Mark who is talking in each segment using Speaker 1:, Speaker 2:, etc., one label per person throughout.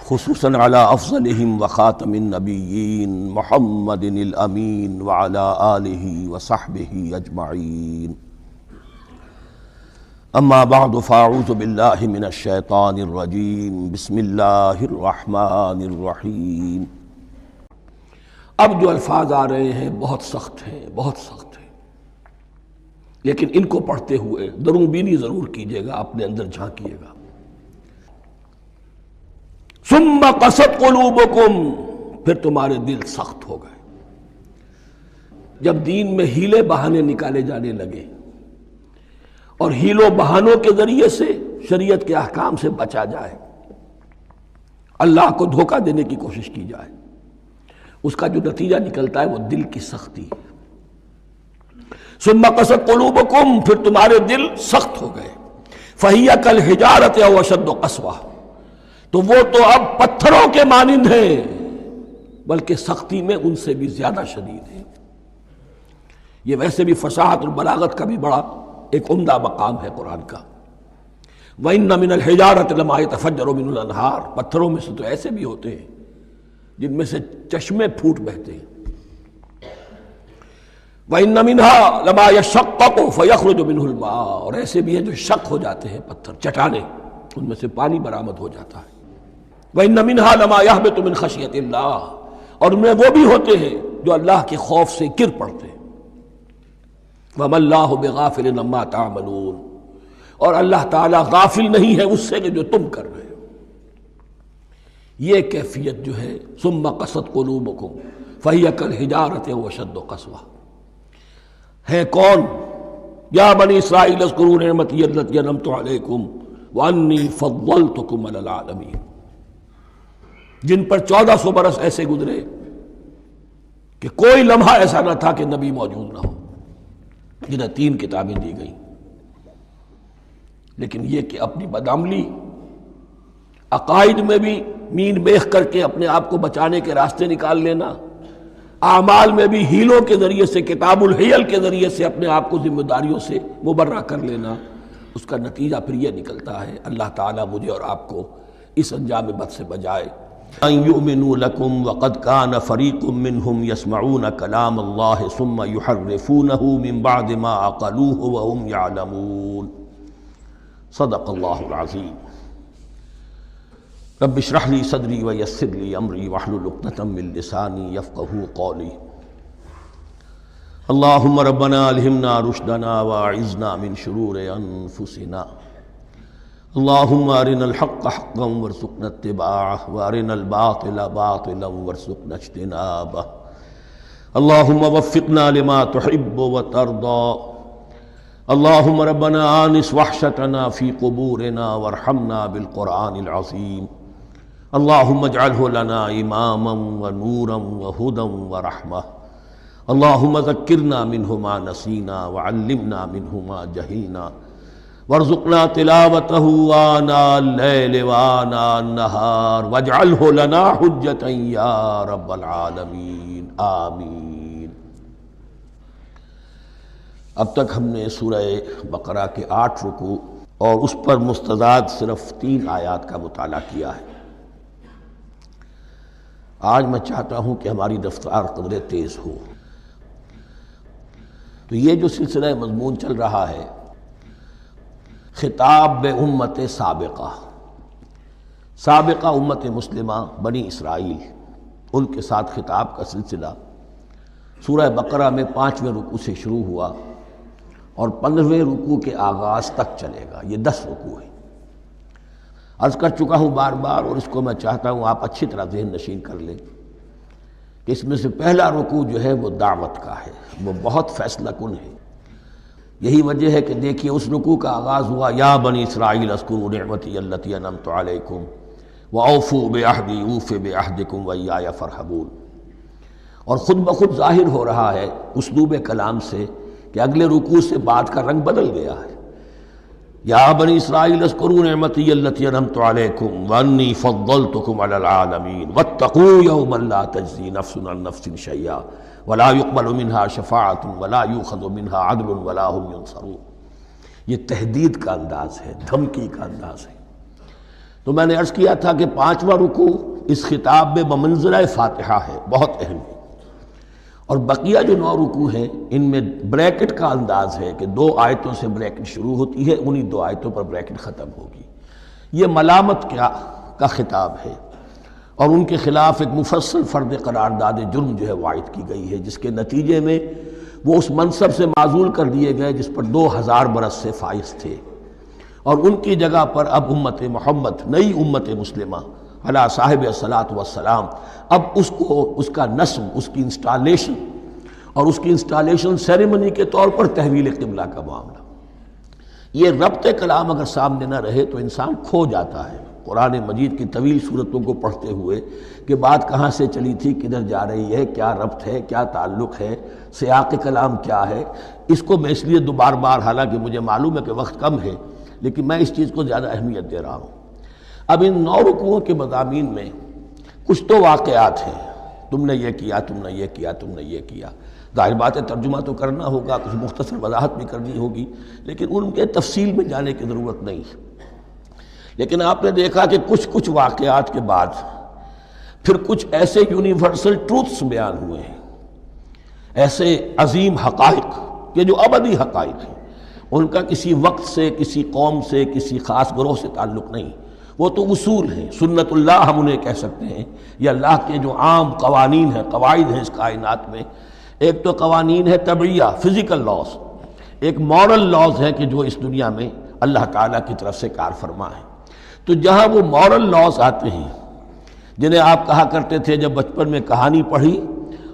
Speaker 1: خصوصاً علی افضلہم وخاتم النبیین محمد الامین وعلی آلہ وصحبہ اجمعین. اما بعد فاعوذ باللہ من الشیطان الرجیم. بسم اللہ الرحمن الرحیم. اب جو الفاظ آ رہے ہیں بہت سخت ہیں، بہت سخت ہیں، لیکن ان کو پڑھتے ہوئے درون بینی ضرور کیجیے گا، اپنے اندر جھانکیے گا. ثم قست قلوبکم، پھر تمہارے دل سخت ہو گئے. جب دین میں ہیلے بہانے نکالے جانے لگے اور ہیلوں بہانوں کے ذریعے سے شریعت کے احکام سے بچا جائے، اللہ کو دھوکہ دینے کی کوشش کی جائے، اس کا جو نتیجہ نکلتا ہے وہ دل کی سختی ہے. ثم قست قلوبکم، پھر تمہارے دل سخت ہو گئے. فہی کالحجارۃ او اشد قسوۃ، تو وہ تو اب پتھروں کے مانند ہیں، بلکہ سختی میں ان سے بھی زیادہ شدید ہے. یہ ویسے بھی فصاحت اور بلاغت کا بھی بڑا ایک عمدہ مقام ہے قرآن کا. وَإِنَّ مِنَ الْحِجَارَةِ لَمَا يَتَفَجَّرُ مِنْهُ الْأَنْهَارُ، پتھروں میں سے تو ایسے بھی ہوتے ہیں جن میں سے چشمے پھوٹ بہتے ہیں. وَإِنَّ مِنْهَا لَمَا يَشَقَّقُ فَيَخْرُجُ مِنْهُ الْمَاءُ، اور ایسے بھی ہیں جو شق ہو جاتے ہیں، پتھر چٹانیں، ان میں سے پانی برآمد ہو جاتا ہے. وَإِنَّ مِنْهَا لَمَا يَهْبِطُ مِنْ خَشْيَةِ اللَّهِ، اور ان میں وہ بھی ہوتے ہیں جو اللہ کے خوف سے گر پڑتے ہیں. وَمَا اللَّهُ بِغَافِلٍ عَمَّا تَعْمَلُونَ، اور اللہ تعالیٰ غافل نہیں ہے اس سے کہ جو تم کر رہے ہو. یہ کیفیت جو ہے ثم قست قلوبکم فہی کالحجارۃ واشد قسوۃ، ہے کون؟ یا بنی اسرائیل اذکروا نعمتی التی انعمت علیکم وانی فضلتکم علی العالمین، جن پر 1400 برس ایسے گزرے کہ کوئی لمحہ ایسا نہ تھا کہ نبی موجود نہ ہو، جنہیں 3 کتابیں دی گئیں. لیکن یہ کہ اپنی بدعملی، عقائد میں بھی مین بیخ کر کے اپنے آپ کو بچانے کے راستے نکال لینا، اعمال میں بھی ہیلوں کے ذریعے سے، کتاب الحیل کے ذریعے سے اپنے آپ کو ذمہ داریوں سے مبرہ کر لینا، اس کا نتیجہ پھر یہ نکلتا ہے. اللہ تعالیٰ مجھے اور آپ کو اس انجام بد سے بجائے. ان یؤمنوا لکم وقد کان فریق منہم یسمعون کلام اللہ ثم یحرفونہ من بعد ما عقلوہ وہم یعلمون. صدق اللہ العظیم. رب اشرح لی صدری ویسر لی امری واحلل عقدۃ من لسانی یفقہوا قولی. اللہم ربنا الہمنا رشدنا واعذنا من شرور انفسنا. اللہم ارنا الحق حقا وارزقنا اتباعہ وارنا الباطل باطلا وارزقنا اجتنابہ. اللہم وفقنا لما تحب وترضى. اللہم ربنا آنس وحشتنا فی قبورنا وارحمنا بالقرآن العظیم. اللہم اجعلہ لنا اماما ونورا وہدا ورحمہ. اللہم ذکرنا منہ ما نسینا وعلمنا منہ ما جہلنا وارزقنا تلاوتہ آناء اللیل وآناء النہار واجعلہ لنا حجتا یا رب العالمین. آمین. اب تک ہم نے سورہ بقرہ کے 8 رکوع اور اس پر مستضاد صرف 3 آیات کا مطالعہ کیا ہے. آج میں چاہتا ہوں کہ ہماری رفتار قدرے تیز ہو. تو یہ جو سلسلہ مضمون چل رہا ہے، خطاب بے امت سابقہ، سابقہ امت مسلمہ بنی اسرائیل، ان کے ساتھ خطاب کا سلسلہ سورہ بقرہ میں 5ویں رکوع سے شروع ہوا اور 15ویں رکوع کے آغاز تک چلے گا. یہ 10 رکوع ہیں. عرض کر چکا ہوں بار بار، اور اس کو میں چاہتا ہوں آپ اچھی طرح ذہن نشین کر لیں کہ اس میں سے پہلا رکوع جو ہے وہ دعوت کا ہے، وہ بہت فیصلہ کن ہے. یہی وجہ ہے کہ دیکھیے اس رکوع کا آغاز ہوا یا بنی اسرائیل اذکروا نعمتی التی انعمت علیکم واوفوا بعہدی اوف بعہدکم وایای فارہبون. اور خود بخود ظاہر ہو رہا ہے اسلوب کلام سے کہ اگلے رکوع سے بات کا رنگ بدل گیا ہے. یا بنی اسرائیل اذکروا نعمتی التی انعمت علیکم وانی فضلتکم علی العالمین واتقوا یوما لا تجزی نفس عن نفس شیئا ولا يقبل منها شفاعت ولا يؤخذ منها عدل ولا هم ينصرون. یہ تہدید کا انداز ہے، دھمکی کا انداز ہے. تو میں نے عرض کیا تھا کہ 5واں رکوع اس خطاب میں بمنزلہ فاتحہ ہے، بہت اہم ہے، اور بقیہ جو 9 رکوع ہیں ان میں بریکٹ کا انداز ہے کہ 2 آیتوں سے بریکٹ شروع ہوتی ہے، انہی 2 آیتوں پر بریکٹ ختم ہوگی۔ یہ ملامت کا خطاب ہے، اور ان کے خلاف ایک مفصل فرد قرارداد جرم جو ہے وائد کی گئی ہے، جس کے نتیجے میں وہ اس منصب سے معزول کر دیے گئے جس پر 2000 برس سے فائز تھے، اور ان کی جگہ پر اب امت محمد، نئی امت مسلمہ علی صاحب الصلاۃ والسلام، اب اس کا نصب، اس کی انسٹالیشن، اور اس کی انسٹالیشن سیریمنی کے طور پر تحویل قبلہ کا معاملہ۔ یہ ربط کلام اگر سامنے نہ رہے تو انسان کھو جاتا ہے قرآن مجید کی طویل صورتوں کو پڑھتے ہوئے کہ بات کہاں سے چلی تھی، کدھر جا رہی ہے، کیا ربط ہے، کیا تعلق ہے، سیاق کلام کیا ہے۔ اس کو میں اس لیے بار بار، حالانکہ مجھے معلوم ہے کہ وقت کم ہے، لیکن میں اس چیز کو زیادہ اہمیت دے رہا ہوں۔ اب ان 9 رکوعوں کے مضامین میں کچھ تو واقعات ہیں، تم نے یہ کیا، تم نے یہ کیا، تم نے یہ کیا، ظاہر بات ہے ترجمہ تو کرنا ہوگا، کچھ مختصر وضاحت بھی کرنی ہوگی، لیکن ان کے تفصیل میں جانے کی ضرورت نہیں ہے۔ لیکن آپ نے دیکھا کہ کچھ واقعات کے بعد پھر کچھ ایسے یونیورسل ٹروتھس بیان ہوئے ہیں، ایسے عظیم حقائق کہ جو ابدی حقائق ہیں، ان کا کسی وقت سے، کسی قوم سے، کسی خاص گروہ سے تعلق نہیں، وہ تو اصول ہیں، سنت اللہ ہم انہیں کہہ سکتے ہیں، یہ اللہ کے جو عام قوانین ہیں، قواعد ہیں اس کائنات میں۔ ایک تو قوانین ہے طبعیہ، فزیکل لاز، ایک مورل لاز ہے کہ جو اس دنیا میں اللہ تعالیٰ کی طرف سے کار فرما ہے۔ تو جہاں وہ مورل لاز آتے ہیں جنہیں آپ کہا کرتے تھے جب بچپن میں کہانی پڑھی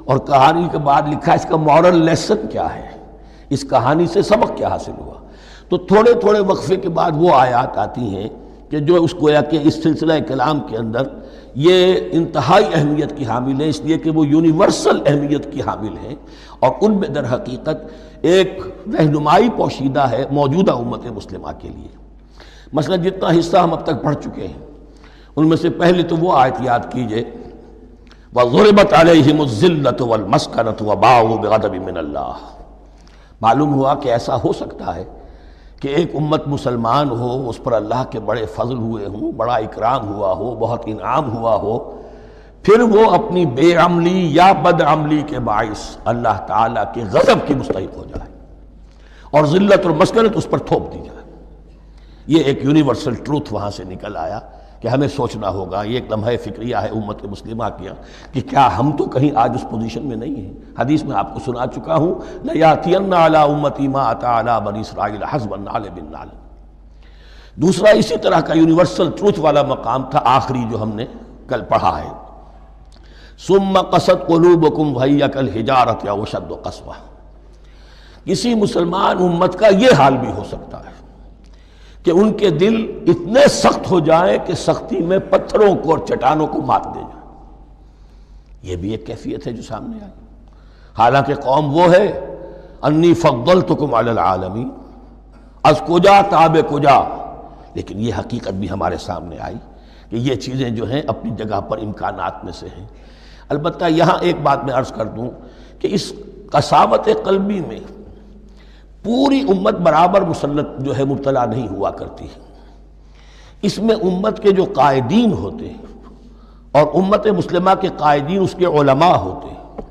Speaker 1: اور کہانی کے بعد لکھا اس کا مورل لیسن کیا ہے، اس کہانی سے سبق کیا حاصل ہوا، تو تھوڑے تھوڑے وقفے کے بعد وہ آیات آتی ہیں کہ جو اس گویا کہ اس سلسلہ کلام کے اندر یہ انتہائی اہمیت کی حامل ہیں، اس لیے کہ وہ یونیورسل اہمیت کی حامل ہیں، اور ان میں در حقیقت ایک رہنمائی پوشیدہ ہے موجودہ امت مسلمہ کے لیے۔ مثلا جتنا حصہ ہم اب تک پڑھ چکے ہیں ان میں سے پہلے تو وہ آیت یاد کیجئے، وَضُرِبَتْ عَلَيْهِمُ الذِّلَّةُ وَالْمَسْكَنَةُ وَبَاءُوا بِغَضَبٍ مِّنَ اللَّهِ۔ معلوم ہوا کہ ایسا ہو سکتا ہے کہ ایک امت مسلمان ہو، اس پر اللہ کے بڑے فضل ہوئے ہوں، بڑا اکرام ہوا ہو، بہت انعام ہوا ہو، پھر وہ اپنی بے عملی یا بد عملی کے باعث اللہ تعالیٰ کے غضب کی مستحق ہو جائے اور ذلت اور مسکنت اس پر تھوپ دی جائے۔ یہ ایک یونیورسل ٹروتھ وہاں سے نکل آیا کہ ہمیں سوچنا ہوگا، یہ ایک لمحہ فکریہ ہے امت مسلمہ کیا کہ کیا ہم تو کہیں آج اس پوزیشن میں نہیں ہیں۔ حدیث میں آپ کو سنا چکا ہوں، لَيَأْتِيَنَّ عَلَىٰ أُمَّتِي مَا أَتَىٰ عَلَىٰ بَنِي إِسْرَائِيلَ حَسْبَ النَّعْلِ بِالنَّعْلِ۔ دوسرا اسی طرح کا یونیورسل ٹروتھ والا مقام تھا آخری جو ہم نے کل پڑھا ہے، ثُمَّ قَسَتْ قُلُوبُكُمْ وَهِيَ كَالْحِجَارَةِ أَوْ أَشَدُّ قَسْوَةً۔ کسی مسلمان امت کا یہ حال بھی ہو سکتا ہے کہ ان کے دل اتنے سخت ہو جائیں کہ سختی میں پتھروں کو اور چٹانوں کو مات دے جائیں۔ یہ بھی ایک کیفیت ہے جو سامنے آئی، حالانکہ قوم وہ ہے انی فضلتکم علی العالمین، از کجا تاب کجا، لیکن یہ حقیقت بھی ہمارے سامنے آئی کہ یہ چیزیں جو ہیں اپنی جگہ پر امکانات میں سے ہیں۔ البتہ یہاں ایک بات میں عرض کر دوں کہ اس قساوت قلبی میں پوری امت برابر مسلط جو ہے مبتلا نہیں ہوا کرتی ہے، اس میں امت کے جو قائدین ہوتے ہیں اور امت مسلمہ کے قائدین اس کے علماء ہوتے ہیں،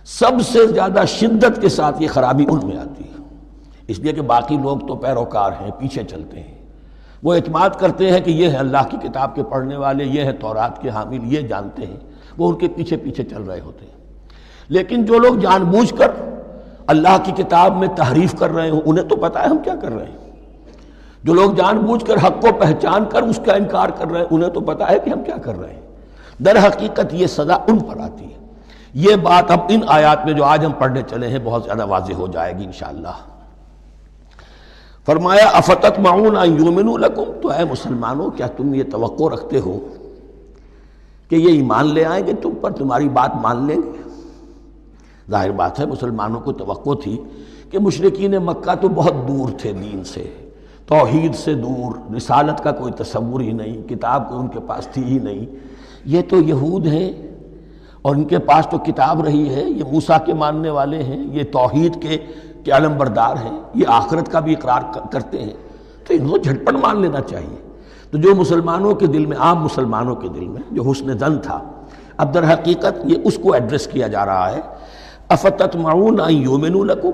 Speaker 1: سب سے زیادہ شدت کے ساتھ یہ خرابی ان میں آتی ہے، اس لیے کہ باقی لوگ تو پیروکار ہیں، پیچھے چلتے ہیں، وہ اعتماد کرتے ہیں کہ یہ ہے اللہ کی کتاب کے پڑھنے والے، یہ ہے تورات کے حامل، یہ جانتے ہیں، وہ ان کے پیچھے پیچھے چل رہے ہوتے ہیں۔ لیکن جو لوگ جان بوجھ کر اللہ کی کتاب میں تحریف کر رہے ہوں، انہیں تو پتہ ہے ہم کیا کر رہے ہیں۔ جو لوگ جان بوجھ کر حق کو پہچان کر اس کا انکار کر رہے ہیں، انہیں تو پتہ ہے کہ ہم کیا کر رہے ہیں۔ در حقیقت یہ سزا ان پر آتی ہے۔ یہ بات اب ان آیات میں جو آج ہم پڑھنے چلے ہیں بہت زیادہ واضح ہو جائے گی انشاءاللہ۔ فرمایا افتطمعون ان یؤمنوا لکم، تو اے مسلمانوں کیا تم یہ توقع رکھتے ہو کہ یہ ایمان لے آئیں گے تم پر، تمہاری بات مان لیں گے؟ ظاہر بات ہے مسلمانوں کو توقع تھی کہ مشرکین مکہ تو بہت دور تھے دین سے، توحید سے دور، رسالت کا کوئی تصور ہی نہیں، کتاب کوئی ان کے پاس تھی ہی نہیں۔ یہ تو یہود ہیں اور ان کے پاس تو کتاب رہی ہے، یہ موسیٰ کے ماننے والے ہیں، یہ توحید کے علم بردار ہیں، یہ آخرت کا بھی اقرار کرتے ہیں، تو ان کو جھٹپٹ مان لینا چاہیے۔ تو تو جو مسلمانوں کے دل میں، عام مسلمانوں کے دل میں جو حسن ظن تھا، اب در حقیقت یہ اس کو ایڈریس کیا جا رہا ہے، افتطمعون ان یؤمنوا لکم،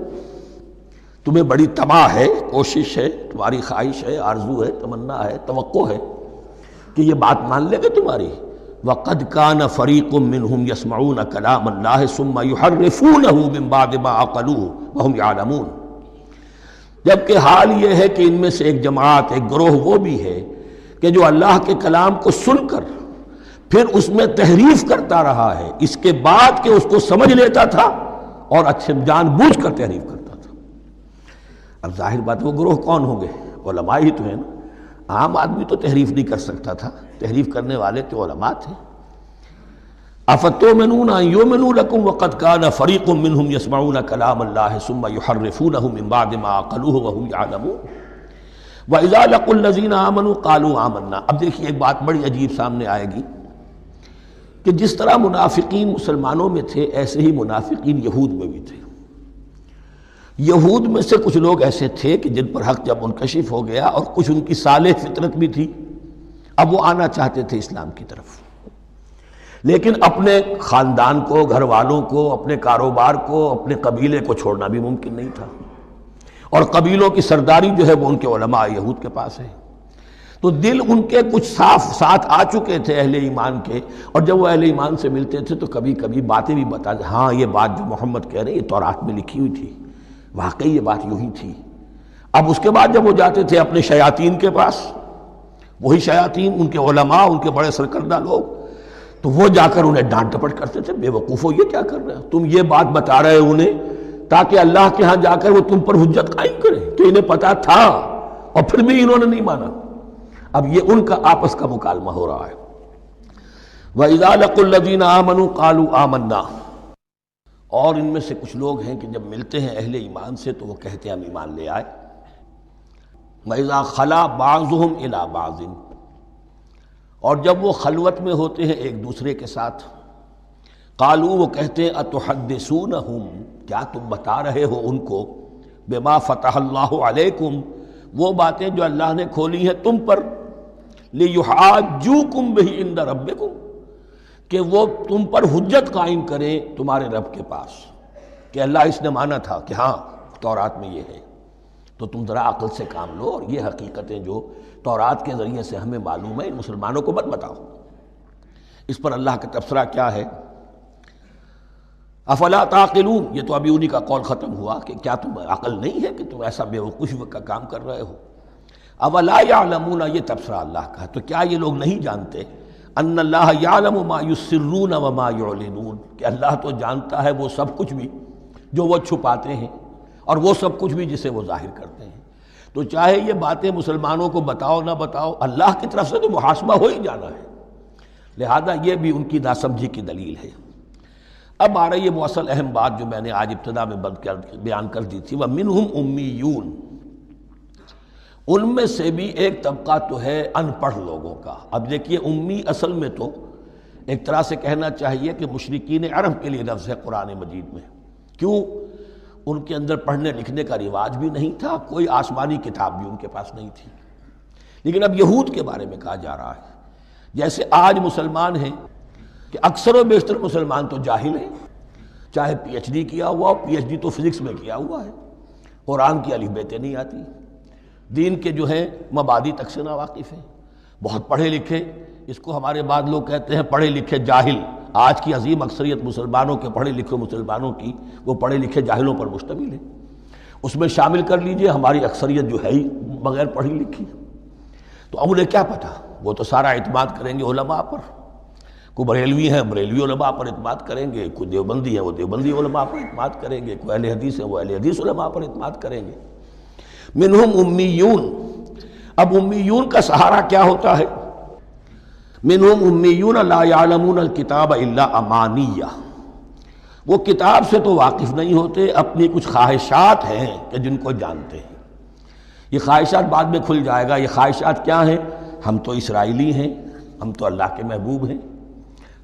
Speaker 1: تمہیں بڑی طمع ہے، کوشش ہے، تمہاری خواہش ہے، آرزو ہے، تمنا ہے، توقع ہے کہ یہ بات مان لے گے تمہاری۔ وَقَدْ كَانَ فَرِيقٌ مِّنْهُمْ يَسْمَعُونَ كَلَامَ اللَّهِ ثُمَّ يُحَرِّفُونَهُ مِن بَعْدِ مَا عَقَلُوهُ وَهُمْ يَعْلَمُونَ، جبکہ حال یہ ہے کہ ان میں سے ایک جماعت، ایک گروہ وہ بھی ہے کہ جو اللہ کے کلام کو سن کر پھر اس میں تحریف کرتا رہا ہے، اس کے بعد کہ اس کو سمجھ لیتا تھا اور اچھے جان بوجھ کر تحریف کرتا تھا۔ اب ظاہر بات وہ گروہ کون ہوں گے؟ علماء ہی تو ہیں نا، عام آدمی تو تحریف نہیں کر سکتا تھا، تحریف کرنے والے تو علماء تھے۔ افتؤمنون ان یؤمنوا لکم وقد کان فریق منہم یسمعون کلام اللہ ثم یحرفونہ من بعد ما عقلوہ وہم یعلمون وَإِذَا لَقُوا الَّذِينَ آمَنُوا قَالُوا آمَنَّا۔ اب دیکھیے ایک بات بڑی عجیب سامنے آئے گی کہ جس طرح منافقین مسلمانوں میں تھے، ایسے ہی منافقین یہود میں بھی تھے۔ یہود میں سے کچھ لوگ ایسے تھے کہ جن پر حق جب منکشف ہو گیا، اور کچھ ان کی صالح فطرت بھی تھی، اب وہ آنا چاہتے تھے اسلام کی طرف، لیکن اپنے خاندان کو، گھر والوں کو، اپنے کاروبار کو، اپنے قبیلے کو چھوڑنا بھی ممکن نہیں تھا، اور قبیلوں کی سرداری جو ہے وہ ان کے علماء یہود کے پاس ہے۔ تو دل ان کے کچھ صاف ساتھ آ چکے تھے اہل ایمان کے، اور جب وہ اہل ایمان سے ملتے تھے تو کبھی کبھی باتیں بھی بتا، ہاں یہ بات جو محمد کہہ رہے ہیں یہ تورات میں لکھی ہوئی تھی، واقعی یہ بات یوں ہی تھی۔ اب اس کے بعد جب وہ جاتے تھے اپنے شیاطین کے پاس، وہی شیاطین ان کے علماء، ان کے بڑے سرکردہ لوگ، تو وہ جا کر انہیں ڈانٹ ڈپٹ کرتے تھے، بے وقوفو یہ کیا کر رہے ہو تم، یہ بات بتا رہے ہو انہیں تاکہ اللہ کے ہاں جا کر وہ تم پر حجت قائم کرے کہ انہیں پتا تھا اور پھر بھی انہوں نے نہیں مانا۔ اب یہ ان کا آپس کا مکالمہ ہو رہا ہے۔ وَإِذَا لَقُوا الَّذِينَ آمَنُوا قَالُوا آمَنَّا، اور ان میں سے کچھ لوگ ہیں کہ جب ملتے ہیں اہل ایمان سے تو وہ کہتے ہیں ہم ایمان لے آئے۔ وَإِذَا خَلَا بَعْضُهُمْ إِلَىٰ بَعْضٍ، اور جب وہ خلوت میں ہوتے ہیں ایک دوسرے کے ساتھ، قالوا وہ کہتے ہیں اتحدثونہم، کیا تم بتا رہے ہو ان کو، بما فتح اللہ علیکم، وہ باتیں جو اللہ نے کھولی ہیں تم پر، لیحاجوکم بہ عند ربکم، کہ وہ تم پر حجت قائم کریں تمہارے رب کے پاس، کہ اللہ اس نے مانا تھا کہ ہاں تورات میں یہ ہے، تو تم ذرا عقل سے کام لو، اور یہ حقیقتیں جو تورات کے ذریعے سے ہمیں معلوم ہے ان مسلمانوں کو مت بتاؤ۔ اس پر اللہ کا تبصرہ کیا ہے؟ افلا تعقلون، یہ تو ابھی انہی کا قول ختم ہوا کہ کیا تم عقل نہیں ہے کہ تم ایسا بے وقوفی کا کام کر رہے ہو؟ اولا یعلمون، یہ تبصرہ اللہ کا، تو کیا یہ لوگ نہیں جانتے ان اللہ یعلم ما یسرون وما یعلنون، کہ اللہ تو جانتا ہے وہ سب کچھ بھی جو وہ چھپاتے ہیں اور وہ سب کچھ بھی جسے وہ ظاہر کرتے ہیں۔ تو چاہے یہ باتیں مسلمانوں کو بتاؤ نہ بتاؤ، اللہ کی طرف سے تو محاسبہ ہو ہی جانا ہے، لہذا یہ بھی ان کی ناسمجھی کی دلیل ہے۔ اب آ رہی ہے وہ اصل اہم بات جو میں نے آج ابتدا میں بیان کر دی تھی، وَمِنْهُمْ أُمِّيُّونَ، ان میں سے بھی ایک طبقہ تو ہے ان پڑھ لوگوں کا۔ اب دیکھیے امی اصل میں تو ایک طرح سے کہنا چاہیے کہ مشرکین عرب کے لیے لفظ ہے قرآن مجید میں، کیوں؟ ان کے اندر پڑھنے لکھنے کا رواج بھی نہیں تھا، کوئی آسمانی کتاب بھی ان کے پاس نہیں تھی۔ لیکن اب یہود کے بارے میں کہا جا رہا ہے، جیسے آج مسلمان ہیں کہ اکثر و بیشتر مسلمان تو جاہل ہیں، چاہے پی ایچ ڈی کیا ہوا ہو، پی ایچ ڈی تو فزکس میں کیا ہوا ہے، قرآن کی الف بیتیں نہیں آتی، دین کے جو ہیں مبادی تک سے ناواقف ہیں، بہت پڑھے لکھے، اس کو ہمارے بعد لوگ کہتے ہیں پڑھے لکھے جاہل۔ آج کی عظیم اکثریت مسلمانوں کے پڑھے لکھے مسلمانوں کی وہ پڑھے لکھے جاہلوں پر مشتمل ہے، اس میں شامل کر لیجئے ہماری اکثریت جو ہے ہی بغیر پڑھی لکھی۔ تو اب انہیں کیا پتہ، وہ تو سارا اعتماد کریں گے علماء پر، کوئی بریلوی ہیں بریلوی علماء پر اعتماد کریں گے، کوئی دیوبندی ہیں وہ دیوبندی علماء پر اعتماد کریں گے، کوئی اہل حدیث ہیں وہ اہل حدیث علماء پر اعتماد کریں گے۔ منہم امیون، اب امیون کا سہارا کیا ہوتا ہے؟ منہم امیون لا یعلمون الکتاب الا امانیہ، وہ کتاب سے تو واقف نہیں ہوتے، اپنی کچھ خواہشات ہیں کہ جن کو جانتے ہیں۔ یہ خواہشات بعد میں کھل جائے گا، یہ خواہشات کیا ہیں؟ ہم تو اسرائیلی ہیں، ہم تو اللہ کے محبوب ہیں،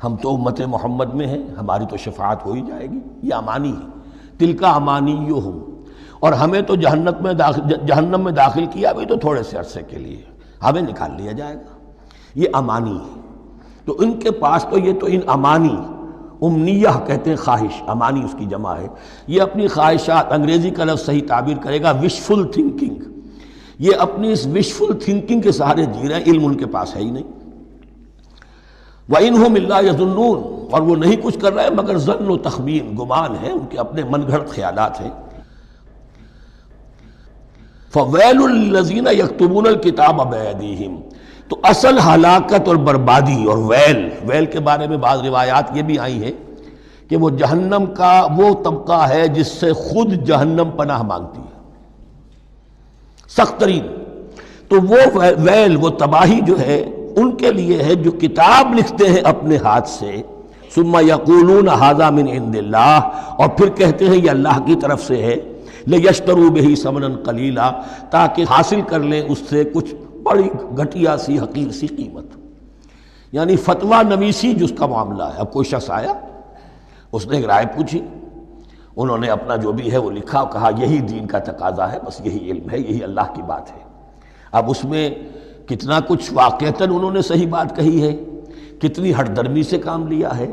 Speaker 1: ہم تو امت محمد میں ہیں، ہماری تو شفاعت ہو ہی جائے گی، یہ امانی ہے۔ تلک امانیہم، اور ہمیں تو جہنم میں داخل کیا بھی تو تھوڑے سے عرصے کے لیے، ہمیں نکال لیا جائے گا۔ یہ امانی ہے۔ تو ان کے پاس تو یہ تو ان امانی، امنیہ کہتے ہیں خواہش، امانی اس کی جمع ہے، یہ اپنی خواہشات، انگریزی کا لفظ صحیح تعبیر کرے گا وشفل تھنکنگ، یہ اپنی اس وشفل تھنکنگ کے سہارے جی رہے ہیں، علم ان کے پاس ہے ہی نہیں۔ وَإِنْهُمْ إِلَّا يَظُنُّونَ، اور وہ نہیں کچھ کر رہے مگر ظن و تخمین، گمان ہے، ان کے اپنے من گھڑت خیالات ہیں۔ فَوَيْلٌ لِّلَّذِينَ يَكْتُبُونَ الْكِتَابَ بِأَيْدِيهِمْ، تو اصل ہلاکت اور بربادی اور ویل کے بارے میں بعض روایات یہ بھی آئی ہیں کہ وہ جہنم کا وہ طبقہ ہے جس سے خود جہنم پناہ مانگتی ہے، سخت ترین۔ تو وہ ویل، وہ تباہی جو ہے ان کے لیے ہے جو کتاب لکھتے ہیں اپنے ہاتھ سے، ثم یقولون ھذا من عند اللہ، اور پھر کہتے ہیں یہ اللہ کی طرف سے ہے، لیشتروا بہ ثمنا قلیلا، تاکہ حاصل کر لیں اس سے کچھ بڑی گھٹیا سی حقیر سی قیمت۔ یعنی فتویٰ نویسی جس کا معاملہ ہے۔ اب کوئی شخص آیا، اس نے ایک رائے پوچھی، انہوں نے اپنا جو بھی ہے وہ لکھا، کہا یہی دین کا تقاضا ہے، بس یہی علم ہے، یہی اللہ کی بات ہے۔ اب اس میں کتنا کچھ واقعتاً انہوں نے صحیح بات کہی ہے، کتنی ہٹ درمی سے کام لیا ہے،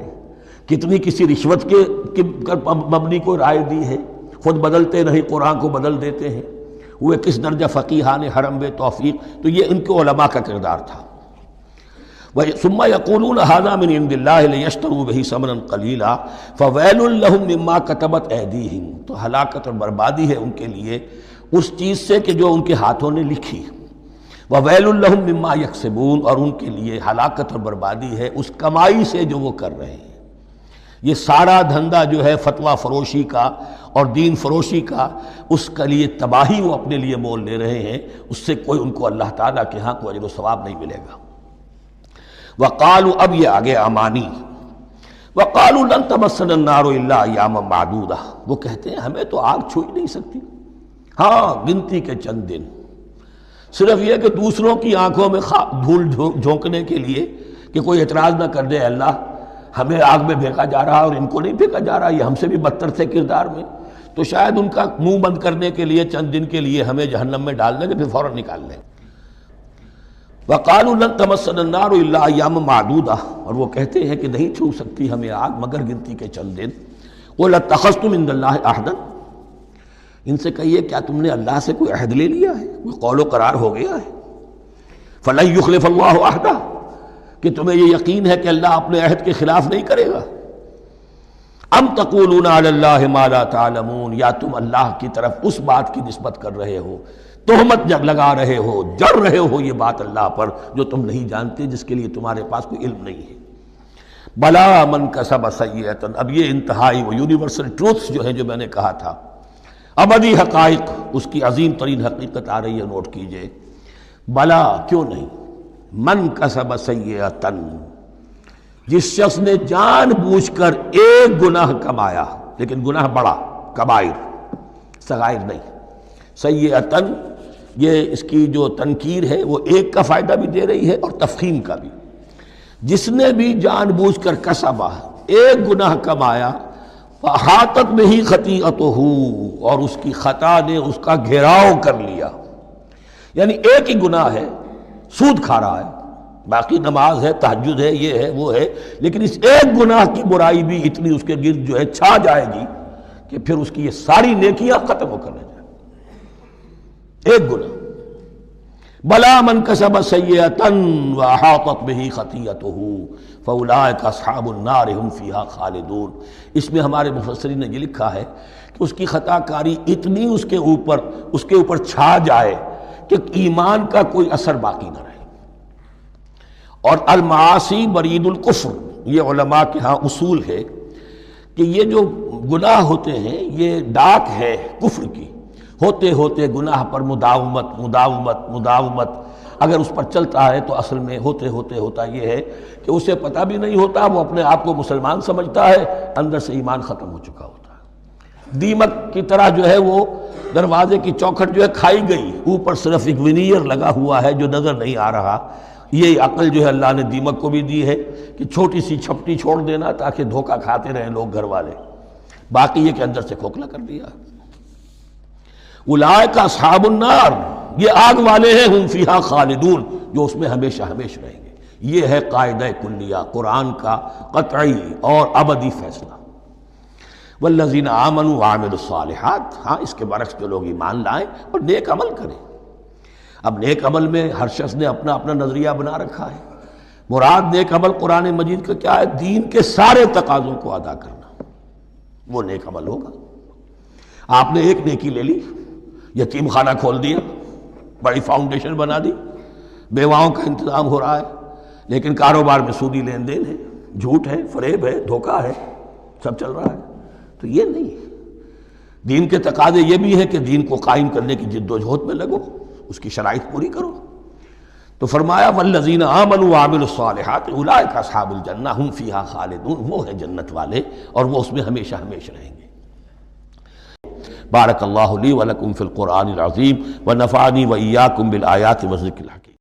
Speaker 1: کتنی کسی رشوت کے مبنی کو رائے دی ہے، خود بدلتے نہیں قرآن کو بدل دیتے ہیں، وہ کس درجہ فقیہان حرم بے توفیق۔ تو یہ ان کے علماء کا کردار تھا۔ ثم یقولون ھذا من عند اللہ لیشتروا بہ ثمنا قلیلا فویل لہم مما کتبت ایدیہم، تو ہلاکت اور بربادی ہے ان کے لیے اس چیز سے کہ جو ان کے ہاتھوں نے لکھی، وویل لہم مما یکسبون، اور ان کے لیے ہلاکت اور بربادی ہے اس کمائی سے جو وہ کر رہے ہیں۔ یہ سارا دھندا جو ہے فتویٰ فروشی کا اور دین فروشی کا، اس کے لیے تباہی وہ اپنے لیے مول لے رہے ہیں، اس سے کوئی ان کو اللہ تعالیٰ کے ہاں کوئی اجر و ثواب نہیں ملے گا۔ وقالوا، اب یہ آگے امانی، وقالوا لن تمسنا النار الا ایاما معدودہ، وہ کہتے ہیں ہمیں تو آگ چھو ہی نہیں سکتی، ہاں گنتی کے چند دن، صرف یہ کہ دوسروں کی آنکھوں میں دھول جھونکنے کے لیے کہ کوئی اعتراض نہ کر دے، اللہ ہمیں آگ میں پھینکا جا رہا اور ان کو نہیں پھینکا جا رہا، یہ ہم سے بھی بدتر تھے کردار میں، تو شاید ان کا منہ بند کرنے کے لیے چند دن کے لیے ہمیں جہنم میں ڈال دیں گے، پھر فوراً نکال لیں۔ وَقَالُوا لَن تَمَسَّنَا النَّارُ إِلَّا أَيَّامًا مَّعْدُودَةً، اور وہ کہتے ہیں کہ نہیں چھو سکتی ہمیں آگ مگر گنتی کے چند دن۔ قُلْ اتَّخَذْتُمْ عِندَ اللَّهِ عَهْدًا، ان سے کہیے کیا تم نے اللہ سے کوئی عہد لے لیا ہے، کوئی قول و قرار ہو گیا ہے؟ فَلَن يُخْلِفَ اللَّهُ عَهْدَهُ، کہ تمہیں یہ یقین ہے کہ اللہ اپنے عہد کے خلاف نہیں کرے گا۔ ام تقولون علی اللہ ما لا تعلمون، یا تم اللہ کی طرف اس بات کی نسبت کر رہے ہو، تہمت لگا رہے ہو، جڑ رہے ہو یہ بات اللہ پر جو تم نہیں جانتے، جس کے لیے تمہارے پاس کوئی علم نہیں ہے۔ بلا من کسب سیئۃ، اب یہ انتہائی وہ یونیورسل ٹروتھس جو ہیں جو میں نے کہا تھا، ابدی حقائق، اس کی عظیم ترین حقیقت آ رہی ہے، نوٹ کیجئے۔ بلا، کیوں نہیں، من کسب سیئۃ، جس شخص نے جان بوجھ کر ایک گناہ کمایا، لیکن گناہ بڑا، کبائر، صغائر نہیں، سیئۃ، یہ اس کی جو تنکیر ہے وہ ایک کا فائدہ بھی دے رہی ہے اور تفخیم کا بھی۔ جس نے بھی جان بوجھ کر کسبا، ایک گناہ کمایا، فاحاطت بہ خطیئتہ، اور اس کی خطا نے اس کا گھیراؤ کر لیا، یعنی ایک ہی گناہ ہے، سود کھا رہا ہے، باقی نماز ہے، تہجد ہے، یہ ہے وہ ہے، لیکن اس ایک گناہ کی برائی بھی اتنی اس کے گرد جو ہے چھا جائے گی کہ پھر اس کی یہ ساری نیکیاں ختم ہو کر رہ جائیں، ایک گناہ۔ بلا من کسب سیئۃ واحاطت بہ خطیئتہ فاولئک اصحاب النار هم فیہا خالدون، اس میں ہمارے مفسرین نے یہ لکھا ہے کہ اس کی خطا کاری اتنی اس کے اوپر چھا جائے کہ ایمان کا کوئی اثر باقی نہ رہے۔ اور المعاصی برید الکفر، یہ علماء کے ہاں اصول ہے کہ یہ جو گناہ ہوتے ہیں یہ ڈاک ہے کفر کی، ہوتے ہوتے گناہ پر مداومت اگر اس پر چلتا ہے تو اصل میں ہوتے ہوتے ہوتا یہ ہے کہ اسے پتہ بھی نہیں ہوتا، وہ اپنے آپ کو مسلمان سمجھتا ہے، اندر سے ایمان ختم ہو چکا ہوتا ہے، دیمک کی طرح جو ہے وہ دروازے کی چوکھٹ جو ہے کھائی گئی، اوپر صرف ایک ونیئر لگا ہوا ہے جو نظر نہیں آ رہا۔ یہ عقل جو ہے اللہ نے دیمک کو بھی دی ہے کہ چھوٹی سی چھپٹی چھوڑ دینا تاکہ دھوکہ کھاتے رہیں لوگ گھر والے، باقی یہ کہ اندر سے کھوکھلا کر دیا۔ اولئک اصحاب النار، یہ آگ والے ہیں، ہم فیہا خالدون، جو اس میں ہمیشہ ہمیشہ رہیں گے۔ یہ ہے قاعدہ کلیہ، قرآن کا قطعی اور ابدی فیصلہ۔ والذین آمنوا وعملوا الصالحات، ہاں اس کے برعکس جو لوگ ایمان لائیں اور نیک عمل کریں۔ اب نیک عمل میں ہر شخص نے اپنا اپنا نظریہ بنا رکھا ہے۔ مراد نیک عمل قرآن مجید کا کیا ہے؟ دین کے سارے تقاضوں کو ادا کرنا، وہ نیک عمل ہوگا۔ آپ نے ایک نیکی لے لی، یتیم خانہ کھول دیا، بڑی فاؤنڈیشن بنا دی، بیواؤں کا انتظام ہو رہا ہے، لیکن کاروبار میں سودی لین دین ہے، جھوٹ ہے، فریب ہے، دھوکہ ہے، سب چل رہا ہے، تو یہ نہیں ہے۔ دین کے تقاضے یہ بھی ہے کہ دین کو قائم کرنے کی جد و جہد میں لگو، اس کی شرائط پوری کرو۔ تو فرمایا والذین آمنوا وعملوا الصالحات اولئک اصحاب الجنہ ھم فیہا خالدون، وہ ہیں جنت والے اور وہ اس میں ہمیشہ ہمیشہ رہیں گے۔ بارک اللہ لی ولکم فی القرآن العظیم ونفعنی وإیاکم بالآیات والذکر الحکیم۔